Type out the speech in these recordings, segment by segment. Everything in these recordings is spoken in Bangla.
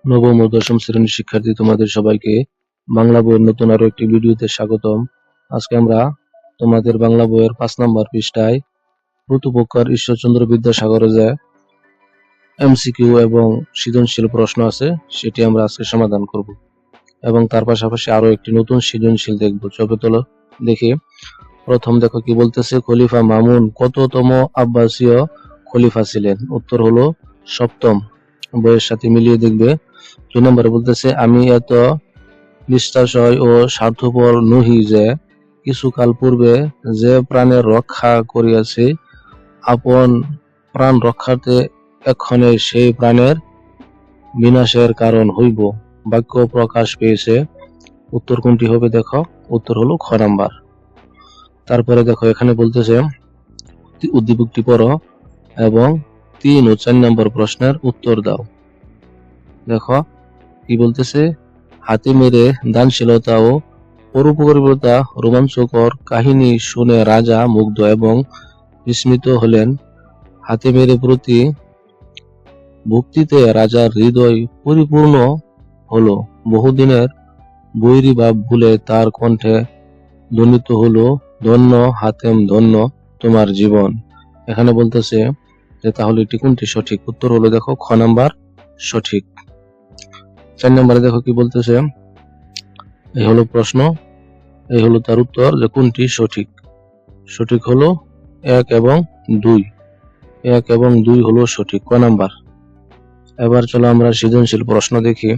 নবম ও দশম শ্রেণীর শিক্ষার্থী তোমাদের সবাইকে বাংলা বইয়ের নতুন আরো একটি ভিডিওতে স্বাগতম। আজকে আমরা তোমাদের বাংলা বইয়ের 5 নম্বর পৃষ্ঠায় প্রতুপকার ঈশ্বরচন্দ্র বিদ্যাসাগরের যে এমসিকিউ এবং সৃজনশীল প্রশ্ন আছে সেটি আমরা আজকে সমাধান করব এবং তার পাশাপাশি আরো একটি নতুন সৃজনশীল দেখব। চলো দেখি। প্রথম দেখো কি বলতেছে, খলিফা মামুন কততম আব্বাসীয় খলিফা ছিলেন? উত্তর হলো সপ্তম। বইয়ের সাথে মিলিয়ে দেখবে। 2 নম্বরে বলতেছে, আমি এত নিষ্ঠাশয় ও স্বার্থপর নহি যে কিছুকাল পূর্বে যে প্রাণের রক্ষা করিয়াছি আপন প্রাণ রক্ষার্থে এক্ষণে সেই প্রাণের বিনাশের কারণ হইব। বাক্য প্রকাশ পেয়েছে। উত্তর কোনটি হবে? দেখো, উত্তর হলো খ নাম্বার। তারপরে দেখো, এখানে বলতেছে উদ্দীপকটি পড়ো এবং 3 ও 4 নম্বর প্রশ্নের উত্তর দাও। দেখো কি বলতেছে, হাতে মেরে দানশীলতা ও পরোপকারিতা রোমাঞ্চকর কাহিনী শুনে রাজা মুগ্ধ এবং বিস্মিত হলেন। হাতে মেরে প্রতি ভক্তিতে রাজার হৃদয় পরিপূর্ণ হলো। বহুদিনের বৈরী ভাব ভুলে তার কণ্ঠে ধ্বনিত হলো, ধন্য হাতেম, ধন্য তোমার জীবন। এখানে বলতেছে যে তাহলে এটি কোনটি সঠিক? উত্তর হলো দেখো খ নাম্বার সঠিক। 4 নম্বরে দেখো কি বলতেছে, এই হলো প্রশ্ন, এই হলো তার উত্তর যে কোনটি সঠিক। সঠিক হলো 1 এবং 2। 1 এবং 2 হলো সঠিক, ক নাম্বার। এবার চলো আমরা সৃজনশীল প্রশ্ন দেখি।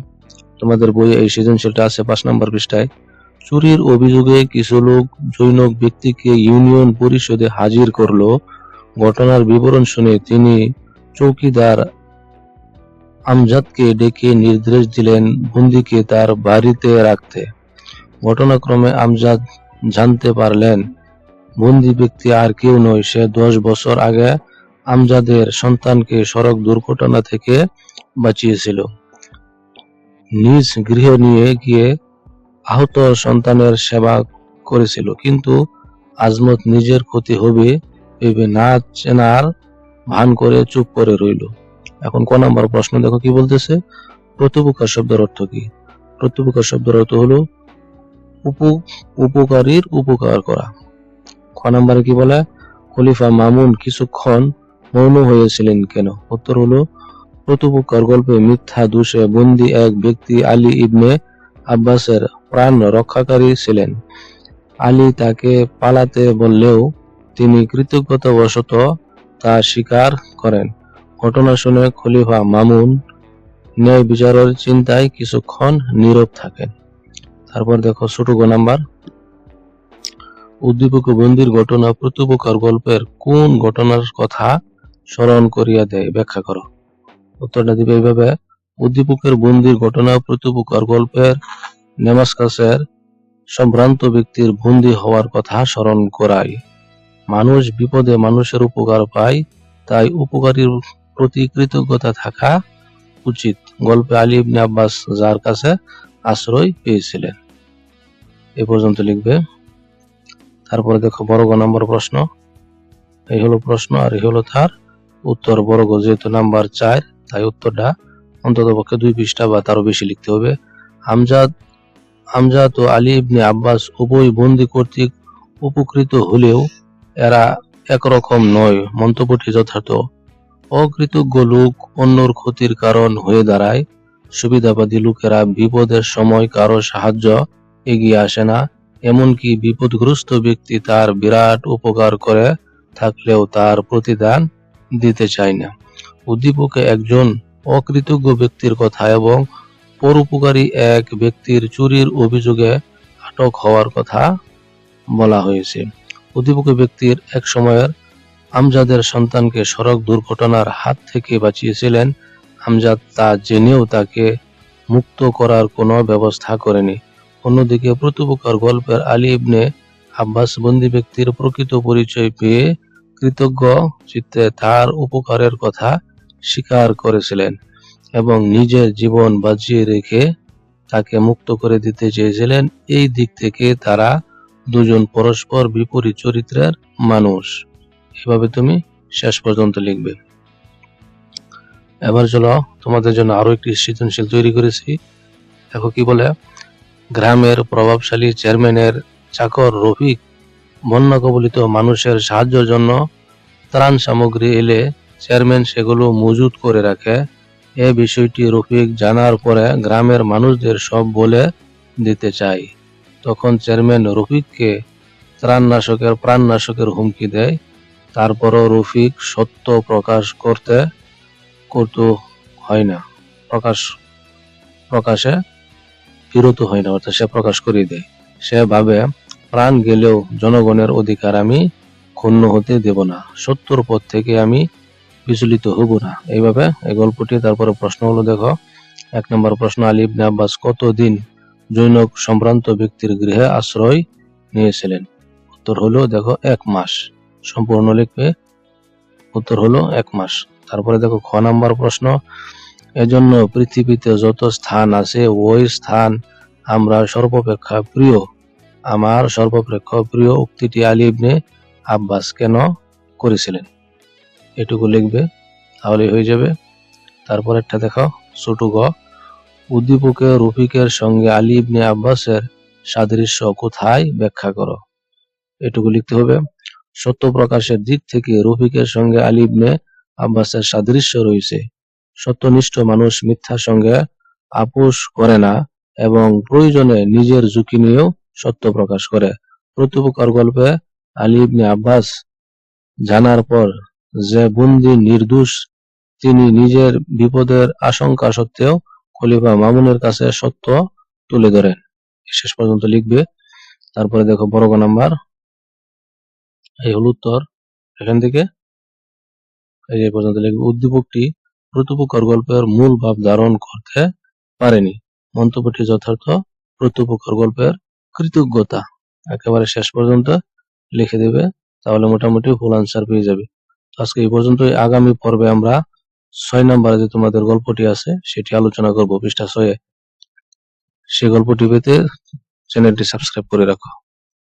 তোমাদের বইয়ে এই সৃজনশীলটা আছে 5 নম্বর পৃষ্ঠায়। চুরির অভিযোগে কিছু লোক জনৈক ব্যক্তিকে ইউনিয়ন পরিষদে হাজির করলো। ঘটনার বিবরণ শুনে তিনি চৌকিদার আমজাদকে ডেকে নির্দেশ দিলেন বন্দীকে তার বাড়িতে রাখতে। ঘটনাক্রমে আমজাদ জানতে পারলেন বন্দী ব্যক্তি আর কেউ নয়, সে 10 বছর আগে আমজাদের সন্তানকে সড়ক দুর্ঘটনা থেকে বাঁচিয়েছিল। নিজ গৃহে নিয়ে গিয়ে আহত সন্তানের সেবা করেছিল, কিন্তু আজমত নিজের ক্ষতি হবে ভেবে না চেনার ভান করে চুপ করে রইল। এখন ক নম্বর প্রশ্ন দেখো কি বলতেছে, প্রতুপকার শব্দের অর্থ কি? প্রতুপকার শব্দের অর্থ হলো উপকারীর উপকার করা। খ নম্বরে কি বলে, খলিফা মামুন কিছুক্ষণ মৌন হয়েছিলেন কেন? উত্তর হলো প্রতুপকার গল্পে মিথ্যা দোষে বন্দী এক ব্যক্তি আলী ইবনে আব্বাসের প্রাণ রক্ষাকারী ছিলেন। আলী তাকে পালাতে বললেও তিনি কৃতজ্ঞতাবশত তা স্বীকার করেন। ঘটনা শুনে খলিফা মামুন ন্যায় বিচারের চিন্তায় কিছুক্ষণ নীরব থাকেন। তারপর দেখো ছোট গ নাম্বার, উদ্দীপক বন্দির ঘটনা প্রতুপকার গল্পের কোন ঘটনার কথা স্মরণ করিয়া দেয়? ব্যাখ্যা করো। উত্তরটা দিবে এইভাবে, উদ্দীপকের বন্দির ঘটনা প্রতুপকার গল্পের নেমাসকাসের সম্ভ্রান্ত ব্যক্তির বন্দী হওয়ার কথা স্মরণ করায়। মানুষ বিপদে মানুষের উপকার পায়, তাই উপকারীর প্রতি কৃতজ্ঞতা থাকা উচিত। গল্পে আলী ইবনে আব্বাস যার কাছে আশ্রয় পেয়েছিলেন। এ পর্যন্ত লিখবে। তারপরে দেখো বড় গ নম্বর প্রশ্ন। এই হলো প্রশ্ন আর এই হলো তার উত্তর। বড় গ যেহেতু নাম্বার 4, তাই উত্তরটা অন্তত পক্ষে 2 পৃষ্ঠা বা তারও বেশি লিখতে হবে। আমজাদ ও আলী ইবনে আব্বাস উভয় বন্দী কর্তৃক উপকৃত হলেও এরা একরকম নয়। মন্তব্যটি যথার্থ। অকৃতজ্ঞ লোক অন্যর ক্ষতির কারণ হয়ে দাঁড়ায়। সুবিধাবাদী লোকেরা বিপদের সময় কারো সাহায্য এগিয়ে আসে না। এমনকি বিপদগ্রস্ত ব্যক্তি তার বিরাট উপকার করে থাকলেও তার প্রতিদান দিতে চায় না। উদ্দীপকে একজন অকৃতজ্ঞ ব্যক্তির কথা এবং পরোপকারী এক ব্যক্তির চুরির অভিযোগে আটক হওয়ার কথা বলা হয়েছে। উদ্দীপক ব্যক্তির এক সময়ের আমজাদের সন্তানকে সড়ক দুর্ঘটনার হাত থেকে বাঁচিয়েছিলেন। আমজাদ তা জেনেও তাকে মুক্ত করার কোনো ব্যবস্থা করেনি। অন্যদিকে প্রতুপকার গল্পের আলী ইবনে আব্বাস বন্দী ব্যক্তির প্রকৃত পরিচয় পেয়ে কৃতজ্ঞ চিত্তে তার উপকারের কথা স্বীকার করেছিলেন এবং নিজের জীবন বাঁচিয়ে রেখে তাকে মুক্ত করে দিতে চেয়েছিলেন। এই দিক থেকে তারা দুজন পরস্পর বিপরীত চরিত্রের মানুষ। এভাবে তুমি শেষ পর্যন্ত লিখবে। এবার চলো তোমাদের জন্য আরো একটি সৃজনশীল তৈরি করেছি। দেখো কি বলে, গ্রামের প্রভাবশালী চেয়ারম্যানের চাকর রফিক বন্যা কবলিত মানুষের সাহায্যের জন্য ত্রাণ সামগ্রী এলে চেয়ারম্যান সেগুলো মজুত করে রাখে। এ বিষয়টি রফিক জানার পরে গ্রামের মানুষদের সব বলে দিতে চায়। তখন চেয়ারম্যান রফিককে প্রাণনাশকের হুমকি দেয়। তারপরও রফিক সত্য করতে হয় না, প্রকাশে বিরত হয় না, অর্থাৎ সে প্রকাশ করে দেয়। সে ভাবে, প্রাণ গেলেও জনগণের অধিকার আমি ক্ষুণ্ণ হতে দেব না, সত্যর পথ থেকে আমি বিচলিত হব না। এইভাবে এই গল্পটি। তারপরে প্রশ্ন হলো, দেখো 1 নম্বর প্রশ্ন, আলী ইবনে আব্বাস কতদিন জৈনক সম্ভ্রান্ত ব্যক্তির গৃহে আশ্রয় নিয়েছিলেন? উত্তর হলো, দেখো 1 মাস। সম্পূর্ণ লিখবে, উত্তর হলো 1 মাস। তারপরে দেখো খ নাম্বার প্রশ্ন, এজন্য পৃথিবীতে যত স্থান আছে ওই স্থান আমার সর্বাপেক্ষা প্রিয় উক্তিটি আলী ইবনে আব্বাস কেন করেছিলেন? এটুকু লিখবে, তাহলেই হয়ে যাবে। তারপর একটা দেখো ছোট গ, উদ্দীপকে রফিকের সঙ্গে আলী ইবনে আব্বাসের সাদৃশ্য কোথায় ব্যাখ্যা করো? এটুকু লিখতে হবে। সত্য প্রকাশের দিক থেকে রফিকের সঙ্গে আলী ইবনে আব্বাসের সাদৃশ্য রয়েছে। সত্যনিষ্ঠ মানুষ মিথ্যার সঙ্গে আপোষ করে না এবং প্রয়োজনে নিজের ঝুঁকি নিয়েও সত্য প্রকাশ করে। প্রত্যুপকার গল্পে আলী ইবনে আব্বাস জানার পর যে বন্দী নির্দোষ, তিনি নিজের বিপদের আশঙ্কা সত্ত্বেও খলিফা মামুনের কাছে সত্য তুলে ধরেন। শেষ পর্যন্ত লিখবে। তারপরে দেখো বড় নাম্বার, এই হল উত্তর। এখান থেকে এই পর্যন্ত লিখবে। উদ্দীপকটি প্রত্যুপকার গল্পের মূল ভাব ধারণ করতে পারেনি। মন্তব্যটি যথার্থ প্রত্যুপকার গল্পের কৃতজ্ঞতা। একেবারে শেষ পর্যন্ত লিখে দেবে, তাহলে মোটামুটি ফুল আনসার পেয়ে যাবে। আজকে এই পর্যন্তই। আগামী পর্বে আমরা 6 নম্বরে যে তোমাদের গল্পটি আছে সেটি আলোচনা করব, পৃষ্ঠা 6-এ। সেই গল্পটি পেতে চ্যানেলটি সাবস্ক্রাইব করে রাখো।